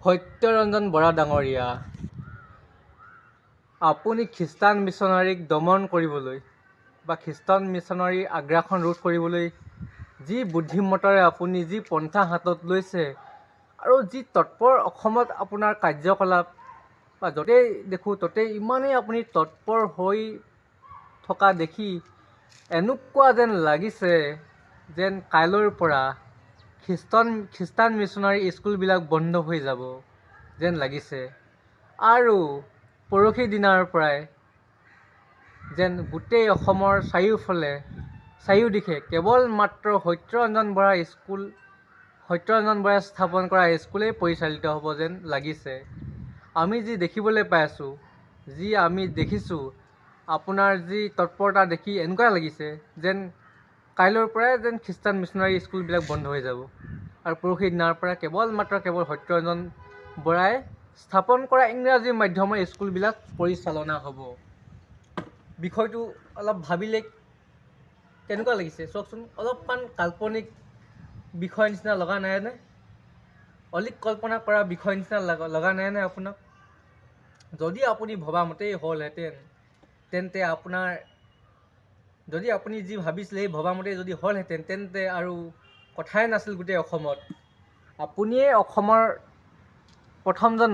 সত্যৰঞ্জন বৰা ডাঙৰীয়া, আপুনি খ্ৰীষ্টান মিছনাৰীক দমন কৰিবলৈ বা খ্ৰীষ্টান মিছনাৰীৰ আগ্ৰাসন ৰোধ কৰিবলৈ যি বুদ্ধিমত্তাৰে আপুনি যি পন্থা হাতত লৈছে আৰু যি তৎপৰ অসমত আপোনাৰ কাৰ্যকলাপ বা য'তেই দেখোঁ ত'তেই ইমানেই আপুনি তৎপৰ হৈ থকা দেখি এনেকুৱা যেন লাগিছে যেন কাইলৈৰ পৰা খ্ৰীষ্টান মিছনাৰী স্কুলবিলাক বন্ধ হৈ যাব যেন লাগিছে। আৰু পৰহি দিনাৰ পৰাই যেন গোটেই অসমৰ চাৰিওদিশে কেৱল মাত্ৰ সত্যৰঞ্জন বৰাই স্থাপন কৰা স্কুলেই পৰিচালিত হ'ব যেন লাগিছে। আমি যি দেখিবলৈ পাই আছোঁ, যি আমি দেখিছোঁ, আপোনাৰ যি তৎপৰতা দেখি এনেকুৱা লাগিছে যেন কাইলৈৰ পৰাই যেন খ্ৰীষ্টান মিছনাৰী স্কুলবিলাক বন্ধ হৈ যাব আৰু পৰহি দিনাৰ পৰা কেৱল সত্যৰঞ্জন বৰাই স্থাপন কৰা ইংৰাজী মাধ্যমৰ স্কুলবিলাক পৰিচালনা হ'ব। বিষয়টো অলপ ভাবিলে কেনেকুৱা লাগিছে চাওকচোন। অলপমান কাল্পনিক বিষয় নিচিনা লগা নাইনে? অলিক কল্পনা কৰা বিষয় নিচিনা লগা নাইনে আপোনাক? যদি আপুনি ভবামতেই হ'লহেঁতেন তেন্তে যদি আপুনি যি ভাবিছিলে সেই ভবামতে যদি হ'লহেঁতেন তেন্তে আৰু কথাই নাছিল গোটেই অসমত। আপুনিয়ে অসমৰ প্ৰথমজন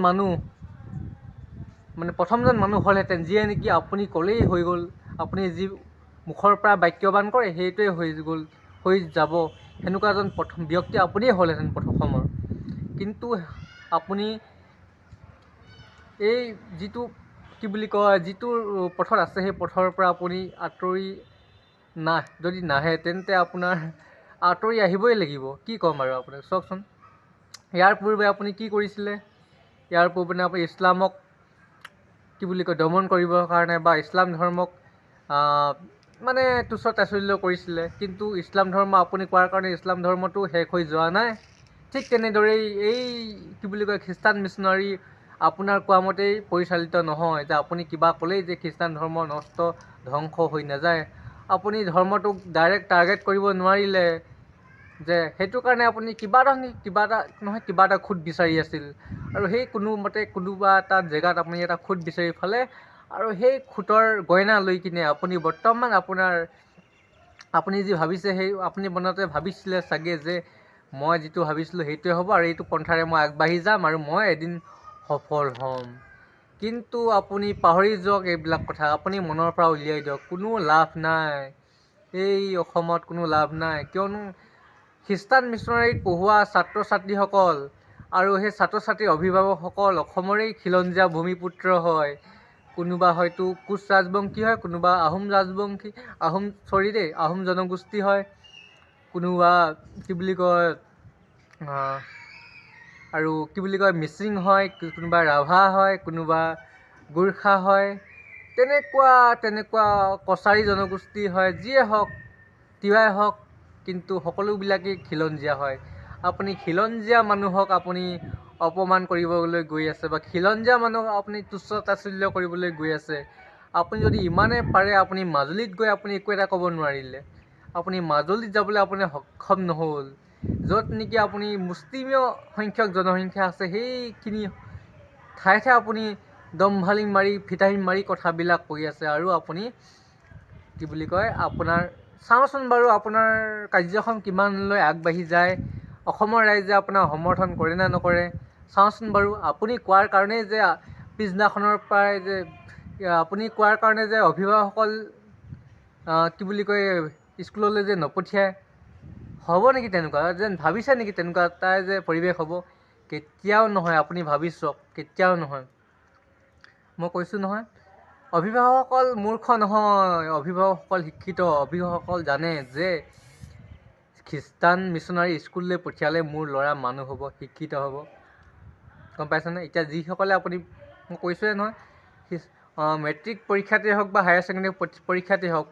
মানুহ হ'লহেঁতেন যিয়ে নেকি আপুনি ক'লেই হৈ গ'ল, আপুনি যি মুখৰ পৰা বাক্যবান কৰে সেইটোৱে হৈ যাব, সেনেকুৱা এজন প্ৰথম ব্যক্তি আপুনিয়ে হ'লহেঁতেন অসমৰ। কিন্তু আপুনি এই যিটো যিটো পথত আছে সেই পথৰ পৰা আপুনি যদি নাহে তেন্তে আপোনাৰ আঁতৰি আহিবই লাগিব। কি ক'ম আৰু আপোনাক চাওকচোন। ইয়াৰ পূৰ্বে আপুনি কি কৰিছিলে? ইয়াৰ পূৰ্বে আপুনি ইছলামক দমন কৰিবৰ কাৰণে বা ইছলাম ধৰ্মক মানে তুচ্ছ তাচ্ছিল্য কৰিছিলে। কিন্তু ইছলাম ধৰ্ম আপুনি কোৱাৰ কাৰণে ইছলাম ধৰ্মটো শেষ হৈ যোৱা নাই। ঠিক তেনেদৰেই এই খ্ৰীষ্টান মিছনাৰী আপোনাৰ কোৱা মতেই পৰিচালিত নহয় যে আপুনি কিবা ক'লেই যে খ্ৰীষ্টান ধৰ্ম নষ্ট ধ্বংস হৈ নাযায়। আপুনি ধৰ্মটোক ডাইৰেক্ট টাৰ্গেট কৰিব নোৱাৰিলে যে সেইটো কাৰণে আপুনি কিবা এটা খুঁত বিচাৰি আছিল আৰু সেই কোনোমতে কোনোবা এটা জেগাত আপুনি এটা খুঁত বিচাৰি পালে আৰু সেই খুঁটৰ গইনা লৈ কিনে আপুনি বৰ্তমান আপুনি যি ভাবিছে সেই আপুনি মনতে ভাবিছিলে চাগে যে মই যিটো ভাবিছিলোঁ সেইটোৱে হ'ব আৰু এইটো পন্থাৰে মই আগবাঢ়ি যাম আৰু মই এদিন সফল হ'ম। কিন্তু আপুনি পাহৰি যাওক এইবিলাক কথা, আপুনি মনৰ পৰা উলিয়াই দিয়ক। কোনো লাভ নাই, এই অসমত কোনো লাভ নাই। কিয়নো খ্ৰীষ্টান মিছনাৰীত পঢ়োৱা ছাত্ৰ ছাত্ৰীসকল আৰু সেই ছাত্ৰ ছাত্ৰীৰ অভিভাৱকসকল অসমৰেই খিলঞ্জীয়া ভূমিপুত্ৰ হয়। কোনোবা হয়তো কোচ ৰাজবংশী হয়, কোনোবা আহোম জনগোষ্ঠী হয়, কোনোবা মিচিং হয়, কোনোবা ৰাভা হয়, কোনোবা গোৰ্খা হয়, তেনেকুৱা কছাৰী জনগোষ্ঠী হয়, যিয়ে হওক তিৱাই হওক, কিন্তু সকলোবিলাকেই খিলঞ্জীয়া হয়। আপুনি খিলঞ্জীয়া মানুহক আপুনি অপমান কৰিবলৈ গৈ আছে বা খিলঞ্জীয়া মানুহক আপুনি তুচ্ছ তাচ্ছিল্য কৰিবলৈ গৈ আছে। আপুনি যদি ইমানে পাৰে আপুনি মাজুলীত গৈ আপুনি একো এটা ক'ব নোৱাৰিলে। আপুনি মাজুলীত যাবলৈ আপুনি সক্ষম নহ'ল, য'ত নেকি আপুনি মুষ্টিমেয় সংখ্যক জনসংখ্যা আছে। সেইখিনি ঠাইতহে আপুনি দম্ভালিং মাৰি ফিতাহিম মাৰি কথাবিলাক কৈ আছে আৰু আপুনি চাওঁচোন বাৰু আপোনাৰ কাৰ্যখন কিমানলৈ আগবাঢ়ি যায়, অসমৰ ৰাইজে আপোনাক সমৰ্থন কৰে নে নকৰে চাওঁচোন বাৰু। আপুনি কোৱাৰ কাৰণেই যে পিছদিনাখনৰ পৰাই যে অভিভাৱকসকল স্কুললৈ যে নপঠিয়াই, হ'ব নেকি তেনেকুৱা? যেন ভাবিছে নেকি তেনেকুৱা এটাই যে পৰিৱেশ হ'ব? কেতিয়াও নহয়, আপুনি ভাবি চাওক, কেতিয়াও নহয়। মই কৈছোঁ নহয়, অভিভাৱকসকল মূৰ্খ নহয়, অভিভাৱকসকল শিক্ষিত। অভিভাৱকসকল জানে যে খ্ৰীষ্টান মিছনাৰী স্কুললৈ পঠিয়ালে মোৰ ল'ৰা মানুহ হ'ব, শিক্ষিত হ'ব। গম পাইছেনে? এতিয়া যিসকলে মই কৈছোঁৱে নহয়, মেট্ৰিক পৰীক্ষাতেই হওক বা হায়াৰ ছেকেণ্ডেৰী পৰীক্ষাতেই হওক,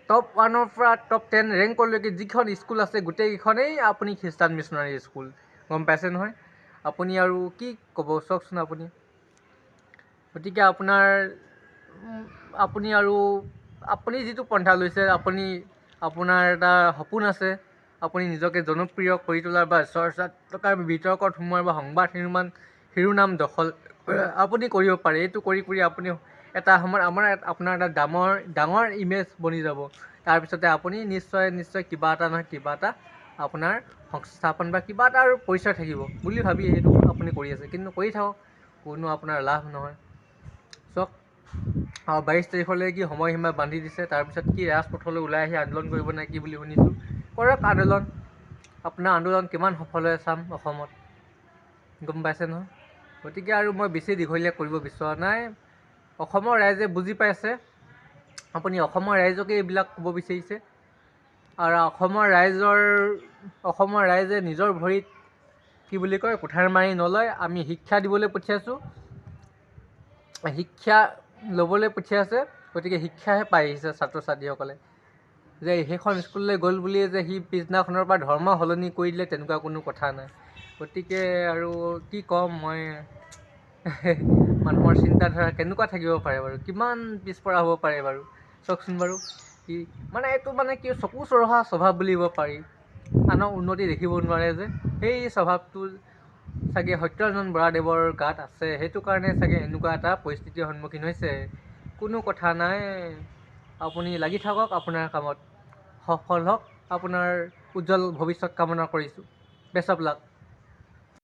টপ 1ৰ পৰা টপ 10 ৰেংকলৈকে যিখন স্কুল আছে গোটেইকেইখনেই আপুনি খ্ৰীষ্টান মিছনাৰী স্কুল। গম পাইছে নহয়? আপুনি আৰু কি ক'ব চাওকচোন আপুনি। গতিকে আপুনি যিটো পন্থা লৈছে, আপোনাৰ এটা সপোন আছে, আপুনি নিজকে জনপ্ৰিয় কৰি তোলাৰ বা চৰ্চাত টকাৰ বিতৰ্কত সোমোৱাৰ বা সংবাদ শিৰোনাম দখল আপুনি কৰিব পাৰে। এইটো কৰি আপুনি এটা সময়ত আপোনাৰ এটা ডাঙৰ ইমেজ বনি যাব। তাৰপিছতে আপুনি নিশ্চয় কিবা এটা নহয় কিবা এটা আপোনাৰ সংস্থাপন বা কিবা এটা আৰু পৰিচয় থাকিব বুলি ভাবি সেইটো আপুনি কৰি আছে। কিন্তু কৰি থাকক, কোনো আপোনাৰ লাভ নহয়। চাওক, 22 তাৰিখলৈ কি সময়সীমা বান্ধি দিছে। তাৰপিছত কি ৰাজপথলৈ ওলাই আহি আন্দোলন কৰিব নে কি বুলি শুনিছোঁ। কৰক আন্দোলন, আপোনাৰ আন্দোলন কিমান সফল হয় চাম অসমত, গম পাইছে নহয়। গতিকে আৰু মই বেছি দীঘলীয়া কৰিব বিচৰা নাই। অসমৰ ৰাইজে বুজি পাইছে, আপুনি অসমৰ ৰাইজকে এইবিলাক ক'ব বিচাৰিছে। আৰু অসমৰ ৰাইজে নিজৰ ভৰিত কি বুলি কয় কুঠাৰ মাৰি নলয়। আমি শিক্ষা দিবলৈ পঠিয়াইছোঁ, শিক্ষা ল'বলৈ পঠিয়াইছে। গতিকে শিক্ষাহে পাই আহিছে ছাত্ৰ ছাত্ৰীসকলে। যে সেইখন স্কুললৈ গ'ল বুলিয়ে যে সি পিছদিনাখনৰ পৰা ধৰ্ম সলনি কৰি দিলে তেনেকুৱা কোনো কথা নাই। গতিকে আৰু কি ক'ম মই, মানুহৰ চিন্তাধাৰা কেনেকুৱা থাকিব পাৰে বাৰু, কিমান পিছপৰা হ'ব পাৰে বাৰু চাওকচোন বাৰু। কি মানে এইটো কি চকু চৰহা স্বভাৱ বুলিব পাৰি। আনৰ উন্নতি দেখিব নোৱাৰে যে, সেই স্বভাৱটো চাগে সত্যৰঞ্জন বৰাদেৱৰ গাত আছে। সেইটো কাৰণে চাগে এনেকুৱা এটা পৰিস্থিতিৰ সন্মুখীন হৈছে। কোনো কথা নাই, আপুনি লাগি থাকক আপোনাৰ কামত, সফল হওক। আপোনাৰ উজ্জ্বল ভৱিষ্যত কামনা কৰিছোঁ। Best of luck.